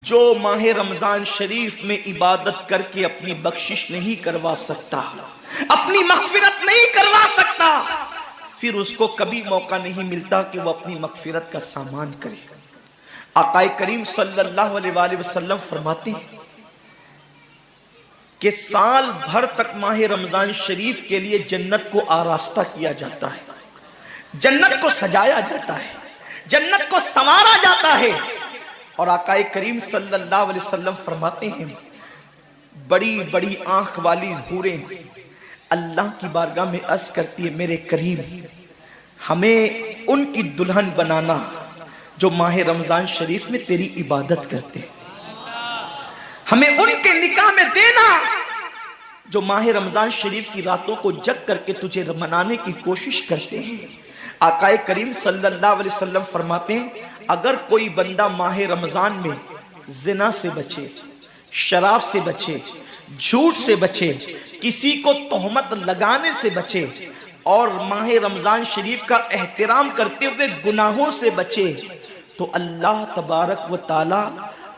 جو माह रमजान शरीफ में इबादत करके अपनी बख्शिश नहीं करवा सकता, अपनी मगफिरत नहीं करवा सकता, फिर उसको कभी मौका नहीं मिलता कि वो अपनी मगफिरत का सामान करे। आकाए करीम सल्लल्लाहु अलैहि वसल्लम फरमाते हैं कि साल भर तक माह रमजान शरीफ के लिए जन्नत को आरास्ता किया जाता है, जन्नत को सजाया जाता है, जन्नत को संवारा जाता है। और आकाए करीम सल्लल्लाहु अलैहि वसल्लम फरमाते हैं बड़ी बड़ी आंख वाली हूरें अल्लाह की बारगाह में अर्ज करती है, मेरे करीम हमें उनकी दुल्हन बनाना जो माह रमजान शरीफ में तेरी इबादत करते हैं, हमें उनके निकाह में देना जो माह रमजान शरीफ की रातों को जग करके तुझे मनाने की कोशिश करते हैं। आकाए करीम सल्लल्लाहु अलैहि वसल्लम फरमाते हैं अगर कोई बंदा माह रमजान में जिना से बचे, शराब से बचे, झूठ से बचे, किसी को तोहमत लगाने से बचे और माह रमजान शरीफ का एहतराम करते हुए गुनाहों से बचे, तो अल्लाह तबारक व ताला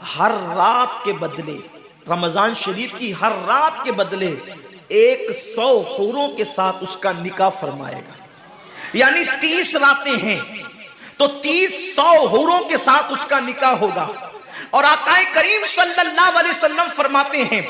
हर रात के बदले, रमजान शरीफ की हर रात के बदले 100 हूरों के साथ उसका निकाह फरमाएगा। यानी 30 रातें हैं तो 30 हूरों के साथ उसका निकाह होगा। और आकाए करीम सल्लल्लाहु अलैहि वसल्लम फरमाते हैं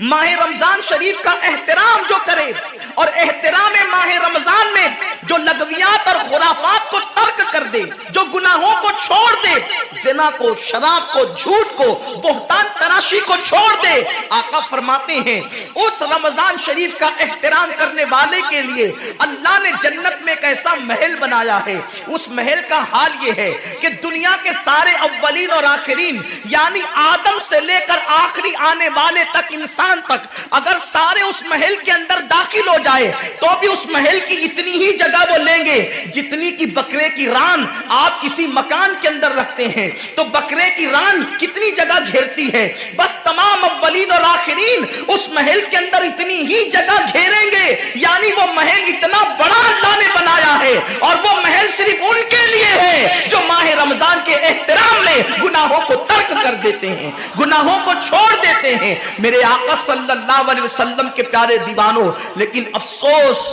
माह रमजान शरीफ का एहतराम जो करे और एहतराम माह रमजान में जो लगवियात और खुराफात को तर्क कर दे, जो गुनाहों को छोड़ दे, जिना को, शराब को, झूठ को, बोहतान तराशी को छोड़ दे, आका फरमाते हैं उस रमजान शरीफ का एहतराम करने वाले के लिए अल्लाह ने जन्नत में एक ऐसा महल बनाया है। उस महल का हाल ये है कि दुनिया के सारे अव्वलीन और आखिरीन यानी आदम से लेकर आखिरी आने वाले तक, इंसान तक, अगर सारे उस महल के अंदर दाखिल हो जाए तो भी उस महल की इतनी ही जगह वो लेंगे जितनी की बकरे की रान आप किसी मकान के अंदर रखते हैं। तो बकरे की रान कितनी जगह घेरती है, बस तमाम अव्वलीन और आखिरीन उस महल के अंदर इतनी ही जगह घेरेंगे। यानी वो महल इतना बड़ा अल्लाह ने बनाया है और वो महल सिर्फ उनके लिए है जो माह रमजान के एहतराम में गुनाहों को तर्क कर देते हैं, गुनाहों को छोड़ देते हैं। मेरे आका सल्लल्लाहु अलैहि वसल्लम के प्यारे दीवानों, लेकिन अफसोस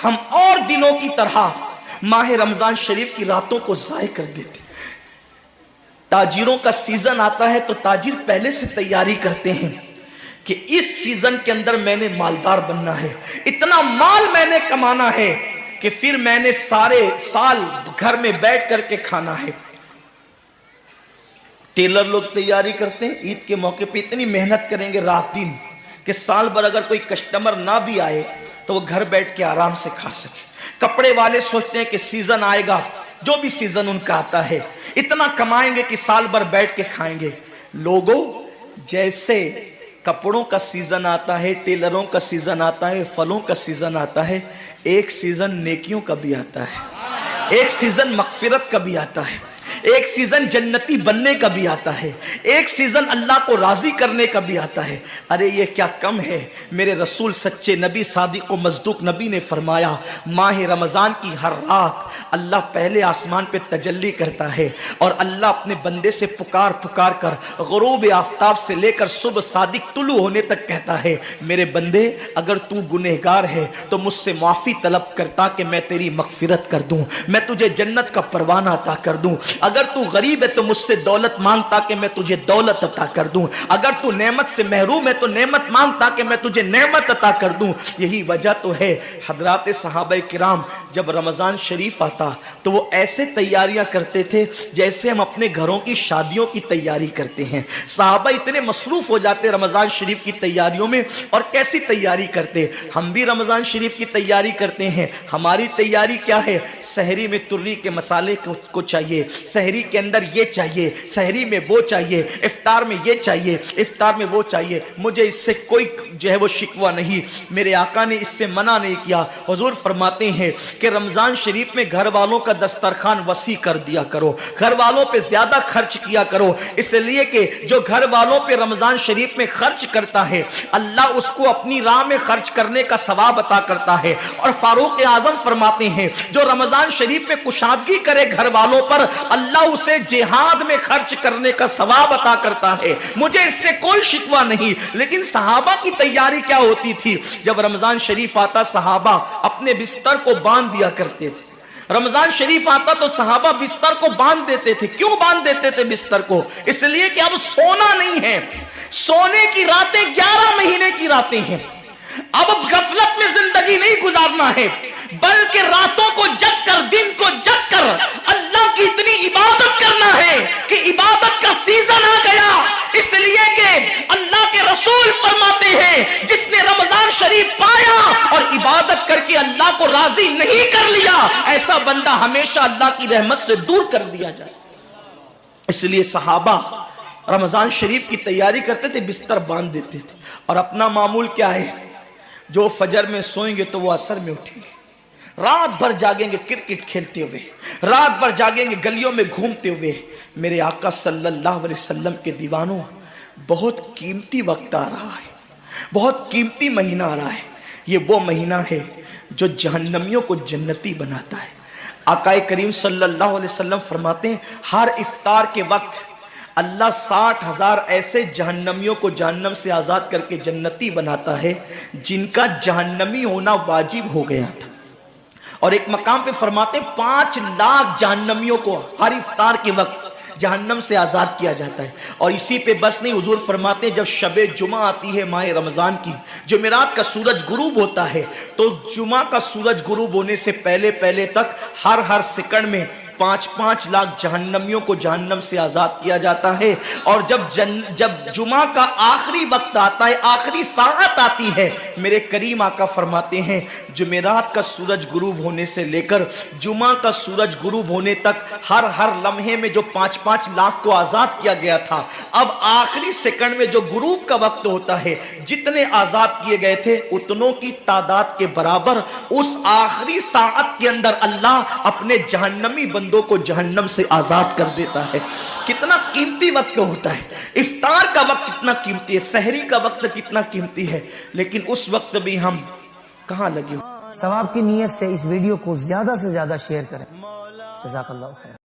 हम और दिनों की तरह माह रमजान शरीफ की रातों को जाय कर देते। ताजिरों का सीजन आता है तो ताजिर पहले से तैयारी करते हैं कि इस सीजन के अंदर मैंने मालदार बनना है, इतना माल मैंने कमाना है कि फिर मैंने सारे साल घर में बैठ करके खाना है। टेलर लोग तैयारी करते हैं ईद के मौके पे इतनी मेहनत करेंगे रात दिन कि साल भर अगर कोई कस्टमर ना भी आए तो वो घर बैठ के आराम से खा सके। कपड़े वाले सोचते हैं कि सीजन आएगा, जो भी सीजन उनका आता है इतना कमाएंगे कि साल भर बैठ के खाएंगे। लोगों जैसे कपड़ों का सीजन आता है, टेलरों का सीजन आता है, फलों का सीजन आता है, एक सीजन नेकियों का भी आता है, एक सीजन मगफिरत का भी आता है, एक सीजन जन्नती बनने का भी आता है, एक सीजन अल्लाह को राजी करने का भी आता है। अरे ये क्या कम है। मेरे रसूल सच्चे नबी सादिक व मज़दूक नबी ने फरमाया माह रमजान की हर रात अल्लाह पहले आसमान पे तजल्ली करता है और अल्लाह अपने बंदे से पुकार पुकार कर गुरूब आफ्ताब से लेकर सुबह सादिक तुलू होने तक कहता है मेरे बंदे अगर तू गुनहगार है तो मुझसे माफी तलब करता कि मैं तेरी मगफिरत कर दूं, मैं तुझे जन्नत का परवाना अता कर दूं। अगर तू गरीब है तो मुझसे दौलत मांगता कि मैं तुझे दौलत अता कर दूं। अगर तू नेमत से महरूम है तो नेमत मांगता कि मैं तुझे नेमत अता कर दूं। यही वजह तो है हजरात सहाबा किराम जब रमजान शरीफ आता तो वो ऐसे तैयारियां करते थे जैसे हम अपने घरों की शादियों की तैयारी करते हैं। सहाबा इतने मसरूफ हो जाते रमजान शरीफ की तैयारियों में। और कैसी तैयारी करते, हम भी रमजान शरीफ की तैयारी करते हैं। हमारी तैयारी क्या है, सहरी में तुर्री के मसाले को चाहिए, सहरी के अंदर ये चाहिए, सहरी में वो चाहिए, इफ्तार में ये चाहिए, इफ्तार में वो चाहिए। मुझे इससे कोई जो है वो शिकवा नहीं, मेरे आका ने इससे मना नहीं किया। हुजूर फरमाते हैं कि रमजान शरीफ में घर वालों का दस्तरखान वसी कर दिया करो, घर वालों पे ज्यादा खर्च किया करो, इसलिए कि जो घर वालों पे रमजान शरीफ में खर्च करता है अल्लाह उसको अपनी राह में खर्च करने का सवाब अता करता है। और फारूक आजम फरमाते हैं जो रमजान शरीफ में कुशादगी करे घर वालों पर अल्लाह اللہ اسے جہاد میں خرچ کرنے کا ثواب عطا کرتا ہے، مجھے اس سے کوئی شکوہ نہیں۔ لیکن صحابہ کی تیاری کیا ہوتی تھی؟ جب رمضان شریف آتا صحابہ اپنے بستر کو باندھ دیا کرتے تھے۔ رمضان شریف آتا تو صحابہ بستر کو باندھ دیتے تھے۔ کیوں باندھ دیتے تھے بستر کو؟ اس لیے کہ اب سونا نہیں ہے، سونے کی راتیں 11 مہینے کی راتیں ہیں، اب غفلت میں زندگی نہیں گزارنا ہے، بلکہ راتوں کو جگ کر دن کو جگ کر اللہ کی اتنی عبادت کرنا ہے کہ عبادت کا سیزن آ گیا۔ اس لیے کہ اللہ کے رسول فرماتے ہیں جس نے رمضان شریف پایا اور عبادت کر کے اللہ کو راضی نہیں کر لیا، ایسا بندہ ہمیشہ اللہ کی رحمت سے دور کر دیا جائے۔ اس لیے صحابہ رمضان شریف کی تیاری کرتے تھے، بستر باندھ دیتے تھے، اور اپنا معمول کیا ہے؟ جو فجر میں سوئیں گے تو وہ عصر میں اٹھیں گے، رات بھر جاگیں گے کرکٹ کھیلتے ہوئے، رات بھر جاگیں گے گلیوں میں گھومتے ہوئے۔ میرے آقا صلی اللہ علیہ وسلم کے دیوانوں، بہت قیمتی وقت آ رہا ہے، بہت قیمتی مہینہ آ رہا ہے۔ یہ وہ مہینہ ہے جو جہنمیوں کو جنتی بناتا ہے۔ آقا کریم صلی اللہ علیہ وسلم فرماتے ہیں ہر افطار کے وقت اللہ 60,000 ایسے جہنمیوں کو جہنم سے آزاد کر کے جنتی بناتا ہے جن کا جہنمی ہونا واجب ہو گیا تھا۔ اور ایک مقام پہ فرماتے 5 لاکھ جہنمیوں کو ہر افطار کے وقت جہنم سے آزاد کیا جاتا ہے۔ اور اسی پہ بس نہیں، حضور فرماتے ہیں جب شب جمعہ آتی ہے ماہ رمضان کی، جمعرات کا سورج غروب ہوتا ہے، تو جمعہ کا سورج غروب ہونے سے پہلے تک ہر سیکنڈ میں 5 لاکھ جہنمیوں کو جہنم سے آزاد کیا جاتا ہے۔ اور جب جمعہ کا آخری وقت آتا ہے، آخری ساعت آتی ہے، میرے کریم آقا فرماتے ہیں جمعرات کا سورج غروب ہونے سے لے کر جمعہ کا سورج غروب ہونے تک ہر لمحے میں جو 5 لاکھ کو آزاد کیا گیا تھا، اب آخری سیکنڈ میں جو غروب کا وقت ہوتا ہے، جتنے آزاد کیے گئے تھے اتنوں کی تعداد کے برابر اس آخری ساعت کے اندر اللہ اپنے جہنمی بندوں کو جہنم سے آزاد کر دیتا ہے۔ کتنا قیمتی وقت ہوتا ہے، افطار کا وقت کتنا قیمتی ہے، سحری کا وقت کتنا قیمتی ہے، لیکن اس وقت بھی ہم کہاں لگے؟ ثواب کی نیت سے اس ویڈیو کو زیادہ سے زیادہ شیئر کریں۔ جزاک اللہ خیر۔